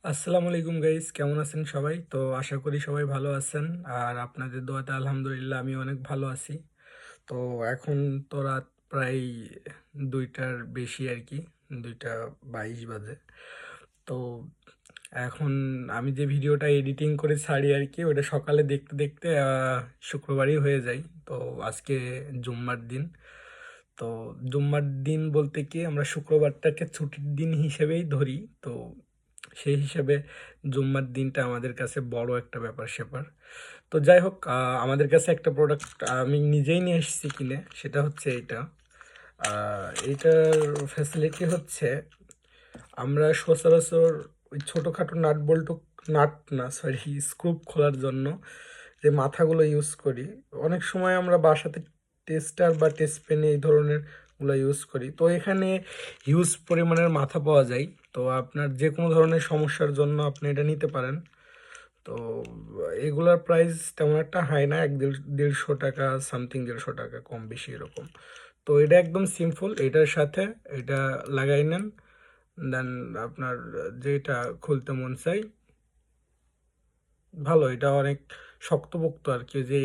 আসসালামু আলাইকুম গাইস, কেমন আছেন সবাই? তো আশা করি সবাই ভালো আছেন। আর আপনাদের দোয়াতে আলহামদুলিল্লাহ আমি অনেক ভালো আছি। তো এখন তো রাত প্রায় 2টার বেশি আর কি, 2টা 22 বাজে। তো এখন আমি যে ভিডিওটা এডিটিং করে ছাড়ি আর কি, ওটা সকালে দেখতে দেখতে শুক্রবারই হয়ে যায়। তো আজকে জুম্মার দিন। তো জুম্মার দিন বলতে কি, আমরা শুক্রবারটাকে ছুটির দিন হিসেবেই ধরি। তো সেই হিসাবে জুম্মার দিনটা আমাদের কাছে বড় একটা ব্যাপার স্যাপার। তো যাই হোক, আমাদের কাছে একটা প্রোডাক্ট আমি নিজেই নিয়ে এসেছি কিনে, সেটা হচ্ছে এইটা। এইটার ফ্যাসিলিটি হচ্ছে, আমরা সচরাচর ওই ছোটোখাটো নাট বল্টু, নাট না সরি, স্ক্রু খোলার জন্য যে মাথাগুলো ইউজ করি, অনেক সময় আমরা বাসাতে টেস্টার বা টেস্ট পেন এই ধরনের গুলো ইউজ করি। তো এখানে হিউজ পরিমাণের মাথা পাওয়া যায়। তো আপনার যে কোনো ধরনের সমস্যার জন্য আপনি এটা নিতে পারেন। তো এগুলার প্রাইস তেমন একটা হাই না, 1-1.5 টাকা সামথিং, 150 টাকা কম বেশি এরকম। তো এটা একদম সিম্পল, এটার সাথে এটা লাগাই নেন। দেন আপনার যেটা খুলতে মন চাই, ভালো, এটা অনেক শক্তপোক্ত আর কি। যে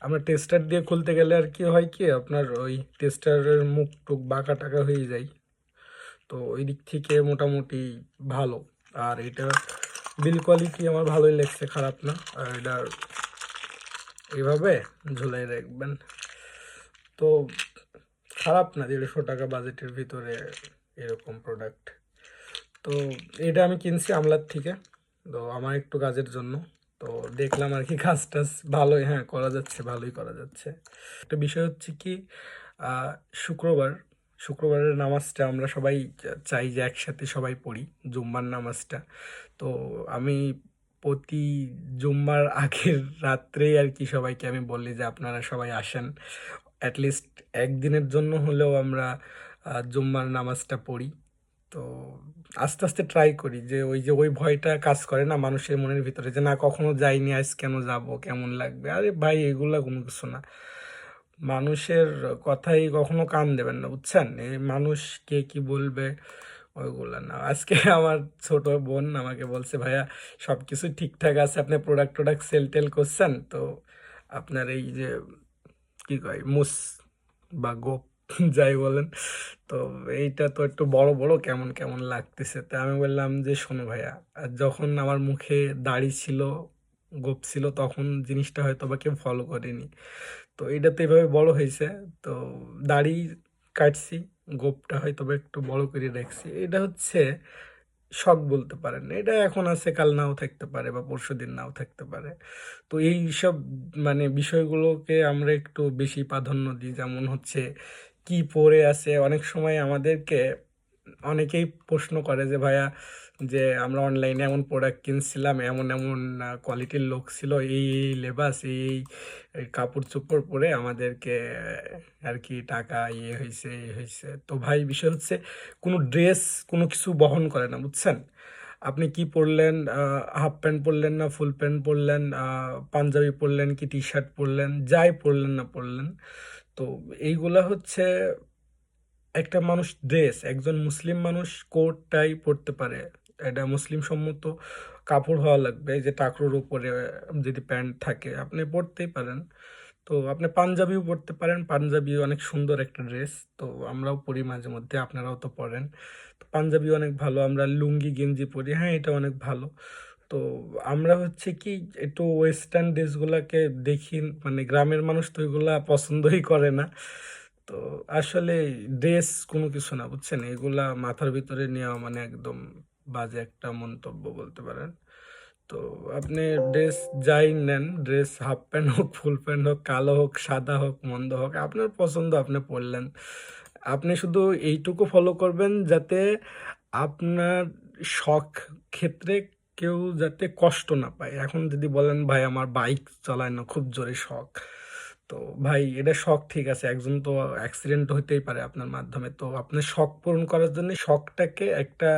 আমরা টেস্টার দিয়ে খুলতে গেলে আর কি হয় কি, আপনার ওই টেস্টারের মুখ টুক বাঁকা টাকা হয়ে যায়। তো ওই দিক থেকে মোটামুটি ভালো। আর এটা বিল কোয়ালিটি আমার ভালোই লাগছে, খারাপ না। আর এটা এইভাবে ঝুলাই রাখবেন, তো খারাপ না। 150 টাকা বাজেটের ভিতরে এরকম প্রোডাক্ট। তো এটা আমি কিনছি আমলার থেকে। তো আমার একটু কাজের জন্য। তো দেখলাম আর কি, কাজ টাজ ভালোই, হ্যাঁ করা যাচ্ছে, ভালোই করা যাচ্ছে। একটা বিষয় হচ্ছে কি, আহ, শুক্রবার শুক্রবারের নামাজটা আমরা সবাই চাই যে একসাথে সবাই পড়ি, জুম্মার নামাজটা। তো আমি প্রতি জুম্মার আগের রাত্রেই আর কি সবাইকে আমি বলি যে আপনারা সবাই আসেন, অ্যাটলিস্ট একদিনের জন্য হলেও আমরা জুম্মার নামাজটা পড়ি। তো আস্তে আস্তে ট্রাই করি, যে ওই ভয়টা কাজ করে না মানুষের মনের ভিতরে, যে না কখনো যাইনি, আজ কেন যাব, কেমন লাগবে। আরে ভাই, এগুলা কোনো কিছু না। মানুষের কথাই কখনো কান দেবেন না, বুঝছেন? এই মানুষ কে কি বলবে, ওইগুলা না। আজকে আমার ছোট বোন আমাকে বলছে, ভাইয়া সব কিছু ঠিকঠাক আছে, আপনি প্রোডাক্ট টোডাক্ট সেল টেল করছেন তো, আপনার এই যে কি কয় মুস বা গোপ যাই বলেন, তো এইটা তো একটু বড় বড় কেমন কেমন লাগতেছে। তা আমি বললাম যে শোনো ভাইয়া, আর যখন আমার মুখে দাড়ি ছিল, গোপ ছিল, তখন জিনিসটা হয়তো বা কেউ ফলো করেনি। তো এটা তো এভাবে বড় হয়েছে। তো দাড়ি কাটছি, গোপটা হয়তো বা একটু বড় করে রাখছি। এটা হচ্ছে শখ বলতে পারেন, এটা এখন আছে কাল নাও থাকতে পারে, বা পরশুদিন নাও থাকতে পারে। তো এই সব মানে বিষয়গুলোকে আমরা একটু বেশি প্রাধান্য দিই। যেমন হচ্ছে কি পরে আছে, অনেক সময় আমাদেরকে অনেকেই প্রশ্ন করে যে ভাইয়া, যে আমরা অনলাইনে এমন প্রোডাক্ট কিনছিলাম, এমন এমন কোয়ালিটির লোক ছিল, এই এই লেবাস, এই কাপড় চোপড় পরে আমাদেরকে আর কি টাকা হয়েছে, এই হয়েছে। তো ভাই বিষয় হচ্ছে, কোনো ড্রেস কোনো কিছু বহন করে না, বুঝছেন? আপনি কি পরলেন, হাফ প্যান্ট পরলেন না ফুল প্যান্ট পরলেন, পাঞ্জাবি পরলেন কি টি শার্ট পরলেন, যাই পরলেন না পরলেন, তো এইগুলা হচ্ছে একটা মানুষ ড্রেস। একজন মুসলিম মানুষ কোট টাই পরতে পারে, এটা মুসলিম সম্মত কাপড় হওয়া লাগবে। এই যে টাকরোর উপরে যদি প্যান্ট থাকে আপনি পরতেই পারেন। তো আপনি পাঞ্জাবিও পরতে পারেন, পাঞ্জাবি অনেক সুন্দর একটা ড্রেস। তো আমরাও পরি মাঝে মধ্যে, আপনারাও তো পরেন। তো পাঞ্জাবি অনেক ভালো, আমরা লুঙ্গি গেঞ্জি পরি, হ্যাঁ এটা অনেক ভালো। তো আমরা হচ্ছে কি, একটু ওয়েস্টার্ন ড্রেসগুলাকে দেখি, মানে গ্রামের মানুষ তো এগুলা পছন্দই করে না। তো আসলে ড্রেস কোনো কিছু না, বুঝছেন? এগুলা মাথার ভিতরে নেওয়া মানে একদম বাজে একটা মন্তব্য বলতে পারেন। তো আপনি ড্রেস যাই নেন, ড্রেস হাফ প্যান্ট হোক ফুল প্যান্ট হোক, কালো হোক সাদা হোক মন্দ হোক, আপনার পছন্দ, আপনি পরলেন। আপনি শুধু এইটুকু ফলো করবেন যাতে আপনার শখ ক্ষেত্রে কেউ যাতে কষ্ট না পায়। এখন যদি বলেন ভাই আমার বাইক চালায় না খুব জোরে শখ, তো ভাই এটা শখ ঠিক আছে, একজন তো অ্যাক্সিডেন্ট হতেই পারে আপনার মাধ্যমে। তো আপনার শখ পূরণ করার জন্য শখটাকে একটা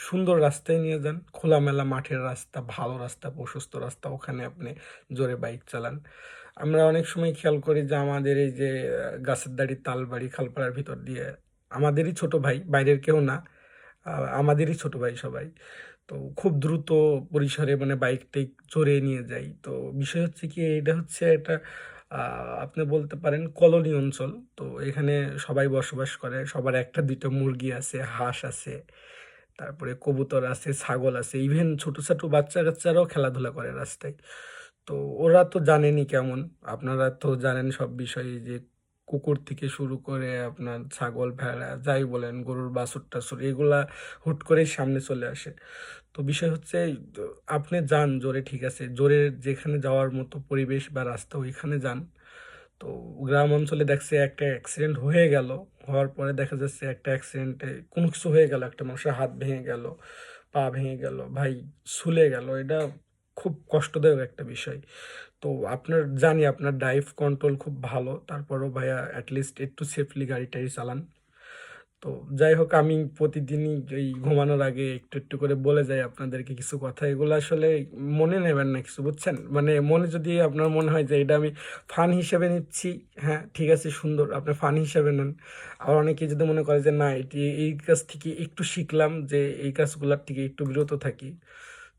সুন্দর রাস্তায় নিয়ে যান, খোলামেলা মাঠের রাস্তা, ভালো রাস্তা, প্রশস্ত রাস্তা, ওখানে আপনি জোরে বাইক চালান। আমরা অনেক সময় খেয়াল করি যে আমাদের এই যে গাছের দাড়ি তালবাড়ি খালপাড়ার ভিতর দিয়ে, আমাদেরই ছোট ভাই, বাইরের কেউ না, আমাদেরই ছোট ভাই সবাই। তো খুব দ্রুত পরিসরে মানে বাইক-টাইক চড়িয়ে নিয়ে যাই। তো বিষয় হচ্ছে কি এটা হচ্ছে একটা আ আপনি বলতে পারেন কলোনি অঞ্চল। তো এখানে সবাই বসবাস করে। সবার ১ টা ২ টা মুরগি আছে, হাঁস আছে, তারপরে কবুতর আছে, ছাগল আছে। ইভেন ছোট বাচ্চা-কাচ্চারাও খেলাধুলা করে রাস্তায়। তো ওরা তো জানেনই কেমন। আপনারা তো জানেন সব বিষয়ই যে কুকুর থেকে শুরু করে আপনার ছাগল, ভেড়া যাই বলেন, গরুর বাছুর-টাছুর এগুলা হুট করেই সামনে চলে আসে। তো বিষয় হচ্ছে দ আপনি যান জোরে ঠিক আছে। জোরে যেখানে যাওয়ার মতো পরিবেশ বা রাস্তা ওইখানে যান। তো গ্রাম অঞ্চলে দেখছি একটা অ্যাক্সিডেন্ট হয়ে গেল। হওয়ার পরে দেখা যাচ্ছে একটা অ্যাক্সিডেন্টে কোনো কিছু হয়ে গেল। একটা মানুষের হাত ভেঙে গেল, পা ভেঙে গেল, ভাই ছুলে গেল। এটা খুব কষ্টদায়ক একটা বিষয়। তো আপনার জানি আপনার ড্রাইভ কন্ট্রোল খুব ভালো। তারপরেও ভাইয়া এট লিস্ট একটু সেফলি গাড়ি-টাড়ি চালান। তো যাই হোক আমি প্রতিদিনই এই ঘুমানোর আগে একটু করে বলে যাই আপনাদেরকে কিছু কথা। এগুলো আসলে মনে নেবেন না কিছু বুঝছেন? মানে মনে যদি আপনার মনে হয় যে এটা আমি ফান হিসেবে নিচ্ছি, হ্যাঁ, ঠিক আছে সুন্দর। আপনি ফান হিসেবে নেন। আবার অনেকে যদি মনে করে যে না এটি এই কাজ থেকে একটু শিখলাম যে এই কাজগুলার থেকে একটু বিরত থাকি।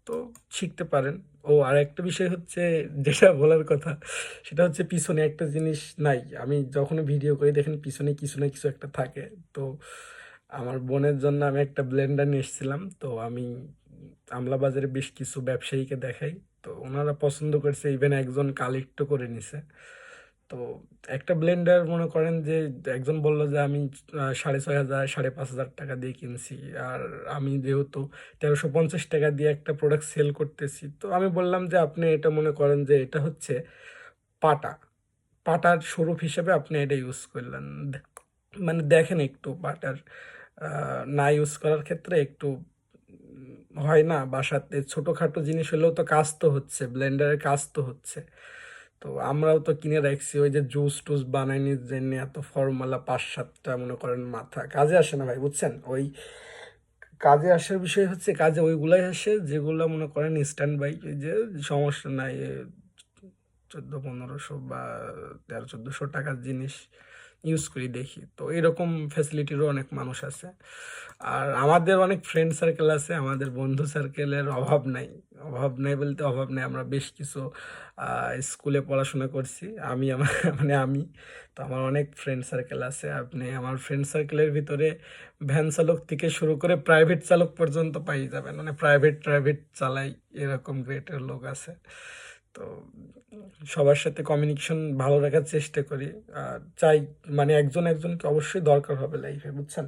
তো শিখতে পারেন। ও আরেকটা বিষয় হচ্ছে যেটা বলার কথা সেটা হচ্ছে পিছনে একটা জিনিস নাই। আমি যখনই ভিডিও করি দেখেন পিছনে কিছু না কিছু একটা থাকে। তো আমার বোনের জন্য আমি একটা ব্লেন্ডার নিয়ে এসেছিলাম। তো আমি আমলাবাজারে বেশ কিছু ব্যবসায়ীকে দেখাই। তো উনারা পছন্দ করছে ইভেন একজন কালেক্টও করে নিছে। তো একটা ব্লেন্ডার মনে করেন যে একজন বলল যে আমি ৬,৫০০ ৳৫,৫০০ দিয়ে কিনছি। আর আমি যেহেতু ৳১৩৫০ দিয়ে একটা প্রোডাক্ট সেল করতেছি। তো আমি বললাম যে আপনি এটা মনে করেন যে এটা হচ্ছে পাটা। পাটার স্বরূপ হিসেবে আপনি এটা ইউজ করলেন। মানে দেখেন একটু পাটার আ না ইউজ করার ক্ষেত্রে একটু হয় না বাসাতে ছোটখাটো জিনিস হলেও তো কাজ তো হচ্ছে। ব্লেন্ডারের কাজ তো হচ্ছে। তো আমরাও তো কিনে রাখছি ওই যে জুস-টুস বানাইনির জন্যে এত ফর্মুলা ৫-৭ টা মনে করেন মাথা। কাজে আসে না ভাই বুঝছেন? ওই কাজে আসার বিষয় হচ্ছে কাজে ওইগুলাই আসে যেগুলা মনে করেন স্ট্যান্ড বাই এই যে সমস্যা নাই ১৪-১৫০০ বা ১৩-১৪০০ টাকার জিনিস ইউজ করি দেখি। তো এরকম ফ্যাসিলিটিরও অনেক মানুষ আছে। আর আমাদের অনেক ফ্রেন্ড সার্কেল আছে। আমাদের বন্ধু সার্কেলের অভাব নাই। অভাব নাই বলতে অভাব নাই। আমরা বেশ কিছু আ স্কুলে পড়াশোনা করছি। আমি আমার মানে আমি। তো আমার অনেক ফ্রেন্ড সার্কেল আছে। আপনি আমার ফ্রেন্ড সার্কেলের ভিতরে ভ্যান চালক থেকে শুরু করে প্রাইভেট চালক পর্যন্ত পাইয়ে যাবেন। মানে প্রাইভেট চালাই এরকম গ্রেডের লোক আছে। তো সবার সাথে কমিউনিকেশন ভালো রাখার চেষ্টা করি। আর চাই মানে একজনকে অবশ্যই দরকার হবে লাইফে বুঝছেন?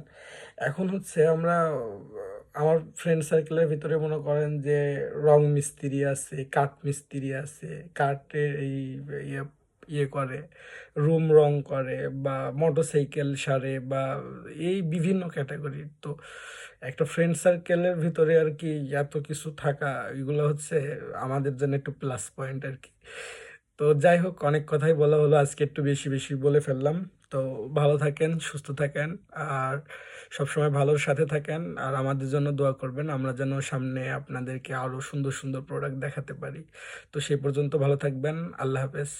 এখন হচ্ছে আমরা আমার ফ্রেন্ড সার্কেলের ভিতরে মনে করেন যে রং মিস্ত্রি আছে, কাঠ মিস্ত্রি আছে, কাঠের এই ইয়ে ইয়ে করে, রুম রং করে বা মোটরসাইকেল সারে বা এই বিভিন্ন ক্যাটেগরির। তো একটা ফ্রেন্ড সার্কেলের ভিতরে আরকি এত কিছু থাকা এগুলো হচ্ছে আমাদের জন্য একটু প্লাস পয়েন্ট আরকি। তো যাই হোক অনেক কথাই বলা হলো। আজকে একটু বেশি বলে ফেললাম। তো ভালো থাকেন, সুস্থ থাকেন আর সবসময় ভালোর সাথে থাকেন। আর আমাদের জন্য দোয়া করবেন। আমরা যেন সামনে আপনাদেরকে আরো সুন্দর প্রোডাক্ট দেখাতে পারি। তো সে পর্যন্ত ভালো থাকবেন। আল্লাহ হাফেজ।